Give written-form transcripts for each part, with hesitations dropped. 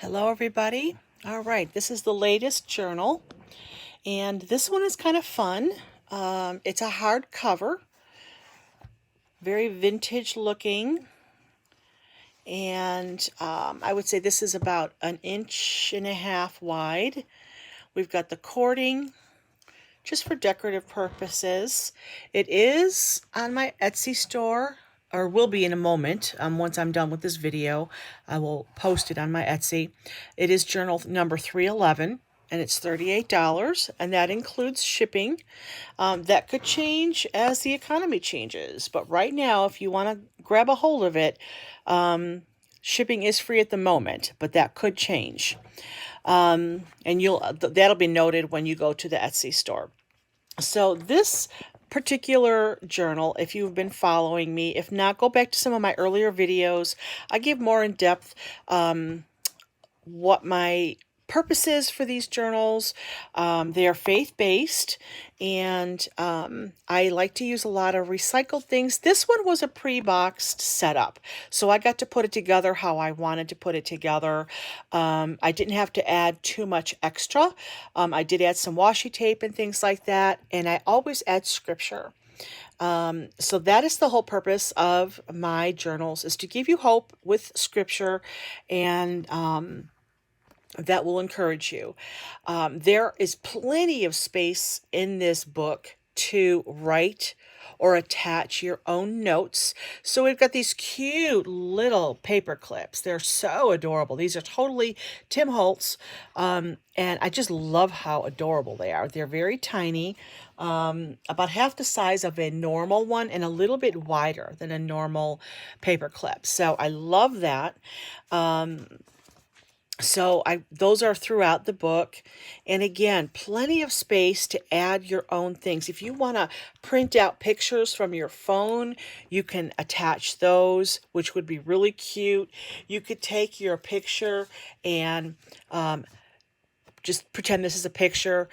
Hello everybody. All right, this is the latest journal, and this one is kind of fun. It's a hardcover, very vintage looking, and I would say this is about 1.5 inches wide. We've got the cording just for decorative purposes. It is on my Etsy store, or will be in a moment. Once I'm done with this video, I will post it on my Etsy. It is journal number 311, and it's $38, and that includes shipping. That could change as the economy changes, but right now, if you want to grab a hold of it, shipping is free at the moment, but that could change. And that'll be noted when you go to the Etsy store. So this particular journal, if you've been following me, if not, go back to some of my earlier videos. I give more in depth what my purpose is for these journals. They are faith-based, and I like to use a lot of recycled things. This one was a pre-boxed setup, so I got to put it together how I wanted to put it together. I didn't have to add too much extra. I did add some washi tape and things like that, and I always add scripture. So that is the whole purpose of my journals, is to give you hope with scripture, and that will encourage you. There is plenty of space in this book to write or attach your own notes. So we've got these cute little paper clips. They're so adorable. These are totally Tim Holtz, and I just love how adorable they are. They're very tiny, about half the size of a normal one and a little bit wider than a normal paper clip. So I love that. So those are throughout the book. And again, plenty of space to add your own things. If you want to print out pictures from your phone, you can attach those, which would be really cute. You could take your picture and just pretend this is a picture,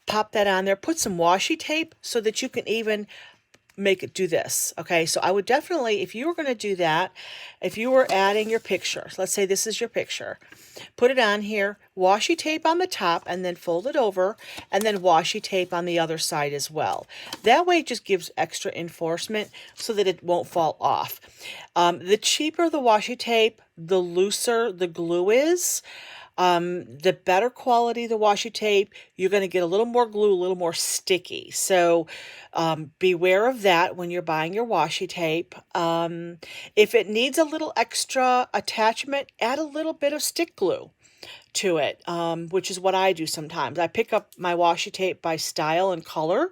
pop that on there, put some washi tape so that you can even make it do this. Okay, so I would definitely, if you were going to do that, if you were adding your picture, let's say this is your picture, put it on here, washi tape on the top, and then fold it over, and then washi tape on the other side as well. That way it just gives extra enforcement so that it won't fall off. The cheaper the washi tape, the looser the glue is. The better quality the washi tape, you're going to get a little more glue, a little more sticky. So beware of that when you're buying your washi tape. If it needs a little extra attachment, add a little bit of stick glue to it, which is what I do sometimes. I pick up my washi tape by style and color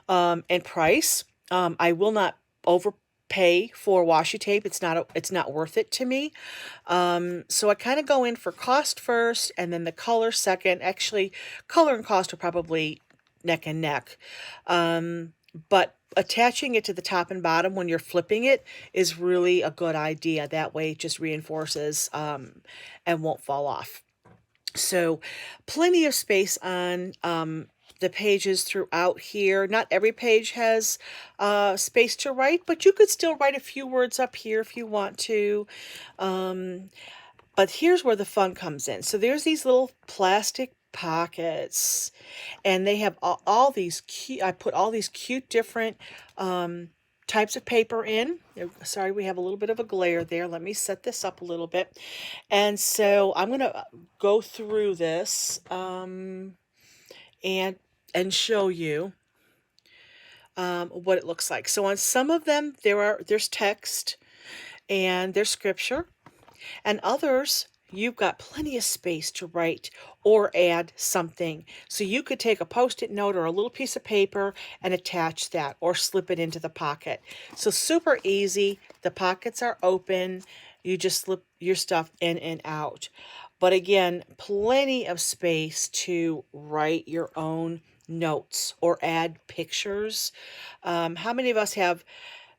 and price. I will not overpay for washi tape. It's not worth it to me. So I kind of go in for cost first and then the color second. Actually, color and cost are probably neck and neck. But attaching it to the top and bottom when you're flipping it is really a good idea. That way it just reinforces and won't fall off. So plenty of space on the pages throughout here. Not every page has space to write, but you could still write a few words up here if you want to. But here's where the fun comes in. So there's these little plastic pockets, and they have all these cute, I put all these cute different types of paper in. Sorry, we have a little bit of a glare there. Let me set this up a little bit. And so I'm going to go through this and show you what it looks like. So on some of them, there's text and there's scripture, and others you've got plenty of space to write or add something. So you could take a Post-it note or a little piece of paper and attach that or slip it into the pocket. So super easy. The pockets are open. You just slip your stuff in and out. But again, plenty of space to write your own notes or add pictures. How many of us have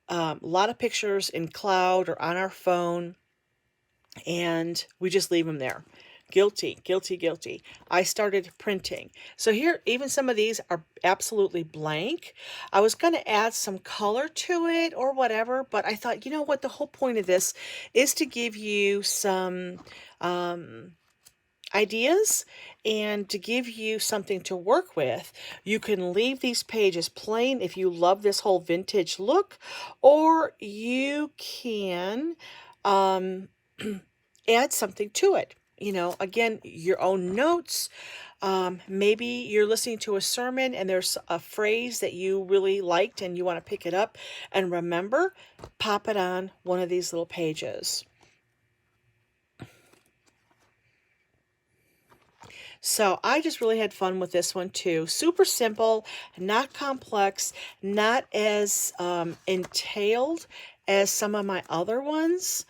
a lot of pictures in cloud or on our phone, and we just leave them there? Guilty, guilty, guilty. I started printing. So here, even some of these are absolutely blank. I was going to add some color to it or whatever, but I thought, you know what, the whole point of this is to give you some ideas and to give you something to work with. You can leave these pages plain if you love this whole vintage look, or you can add something to it. You know, again, your own notes. Maybe you're listening to a sermon and there's a phrase that you really liked and you want to pick it up and remember, pop it on one of these little pages. So I just really had fun with this one too. Super simple, not complex, not as entailed as some of my other ones,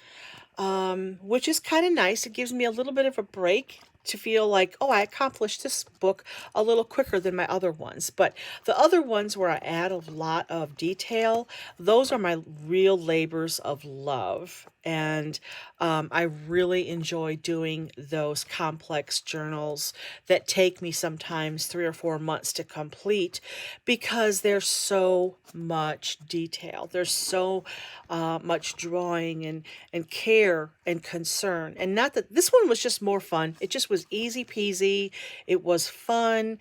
which is kind of nice. It gives me a little bit of a break to feel like, oh, I accomplished this book a little quicker than my other ones. But the other ones where I add a lot of detail, those are my real labors of love. And I really enjoy doing those complex journals that take me sometimes 3 or 4 months to complete because there's so much detail. There's so much drawing and care and concern. And not that this one was just more fun. It just was easy peasy. It was fun.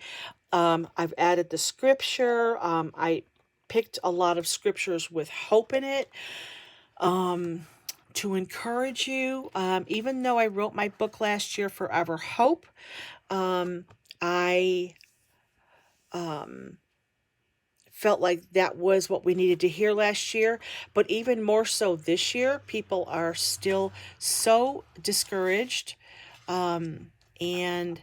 I've added the scripture. I picked a lot of scriptures with hope in it. To encourage you, even though I wrote my book last year, Forever Hope, I felt like that was what we needed to hear last year. But even more so this year, people are still so discouraged, and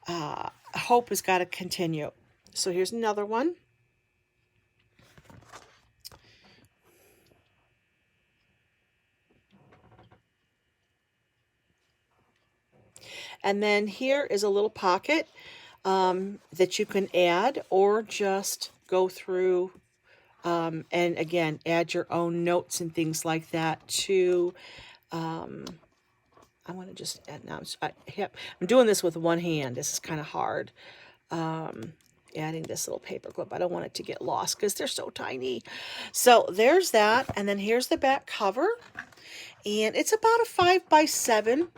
hope has got to continue. So here's another one. And then here is a little pocket that you can add or just go through and again, add your own notes and things like that to, I want to just add now, I'm doing this with one hand. This is kind of hard. Adding this little paper clip. I don't want it to get lost because they're so tiny. So there's that. And then here's the back cover. And it's about a 5 by 7.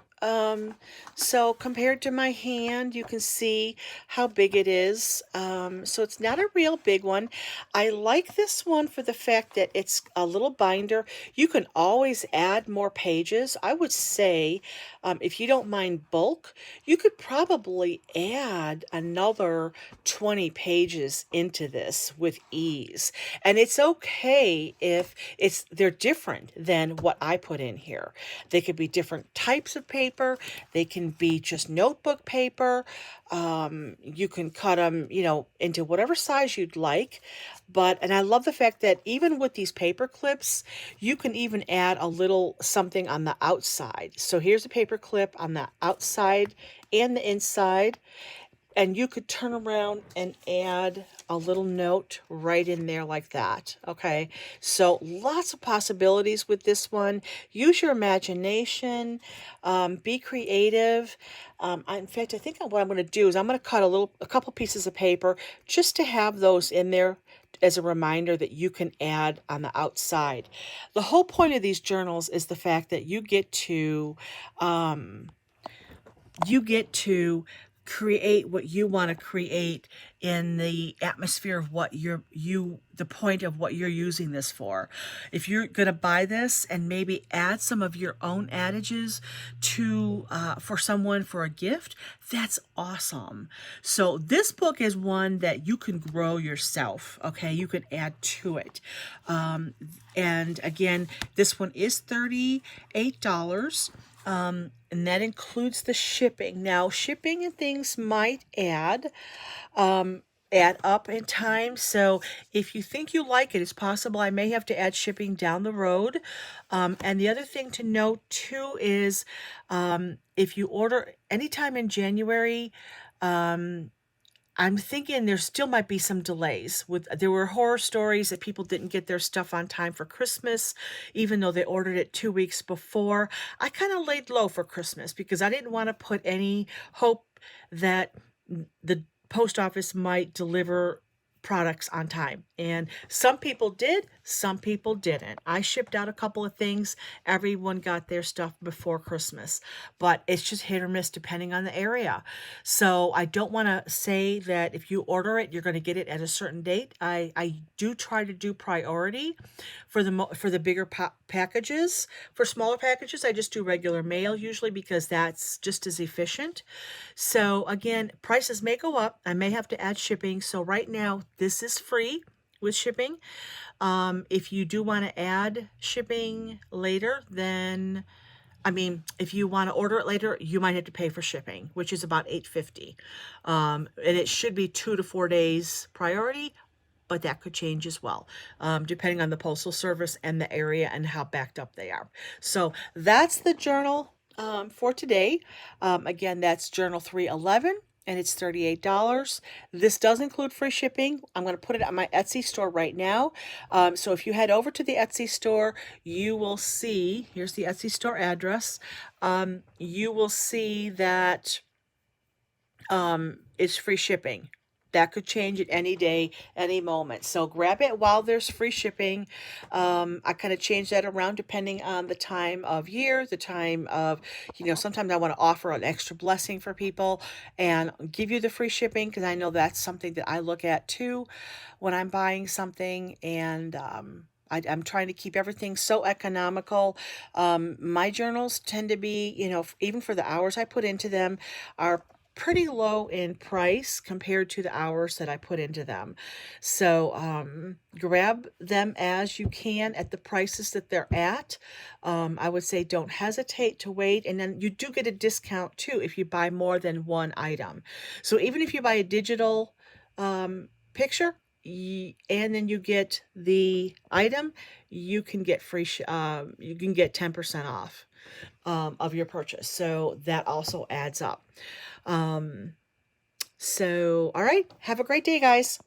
So compared to my hand, you can see how big it is. So it's not a real big one. I like this one for the fact that it's a little binder. You can always add more pages. I would say, if you don't mind bulk, you could probably add another 20 pages into this with ease. And it's okay if they're different than what I put in here. They could be different types of paper. They can be just notebook paper. You can cut them, into whatever size you'd like. And I love the fact that even with these paper clips, you can even add a little something on the outside. So here's a paper clip on the outside and the inside. And you could turn around and add a little note right in there like that. Okay, so lots of possibilities with this one. Use your imagination. Be creative. In fact, I think what I'm going to do is I'm going to cut a couple pieces of paper just to have those in there as a reminder that you can add on the outside. The whole point of these journals is the fact that you get to create what you want to create in the atmosphere of what the point of what you're using this for. If you're going to buy this and maybe add some of your own adages to for someone for a gift, that's awesome. So this book is one that you can grow yourself. Okay, you can add to it. And again, this one is $38. And that includes the shipping. Now, shipping and things might add up in time. So if you think you like it, it's possible I may have to add shipping down the road. And the other thing to note too is if you order anytime in January, I'm thinking there still might be some delays. There were horror stories that people didn't get their stuff on time for Christmas, even though they ordered it 2 weeks before. I kind of laid low for Christmas because I didn't want to put any hope that the post office might deliver products on time. And some people did, some people didn't. I shipped out a couple of things. Everyone got their stuff before Christmas, but it's just hit or miss depending on the area. So I don't want to say that if you order it, you're going to get it at a certain date. I do try to do priority for the bigger packages. For smaller packages, I just do regular mail usually because that's just as efficient. So again, prices may go up. I may have to add shipping. So right now, this is free with shipping. If you do want to add shipping later, then if you want to order it later, you might have to pay for shipping, which is about $8.50. And it should be 2 to 4 days priority, but that could change as well, depending on the postal service and the area and how backed up they are. So that's the journal for today. Again, that's Jnl.311. And it's $38. This does include free shipping. I'm going to put it on my Etsy store right now. So if you head over to the Etsy store, you will see, here's the Etsy store address. You will see that it's free shipping. That could change at any day, any moment. So grab it while there's free shipping. I kind of change that around depending on the time of year, the time of, sometimes I want to offer an extra blessing for people and give you the free shipping because I know that's something that I look at too when I'm buying something. And I'm trying to keep everything so economical. My journals tend to be, even for the hours I put into them, are pretty low in price compared to the hours that I put into them. So grab them as you can at the prices that they're at. I would say don't hesitate to wait. And then you do get a discount too if you buy more than one item. So even if you buy a digital picture, and then you get the item, you can get you can get 10% off of your purchase. So that also adds up. So, all right, have a great day, guys.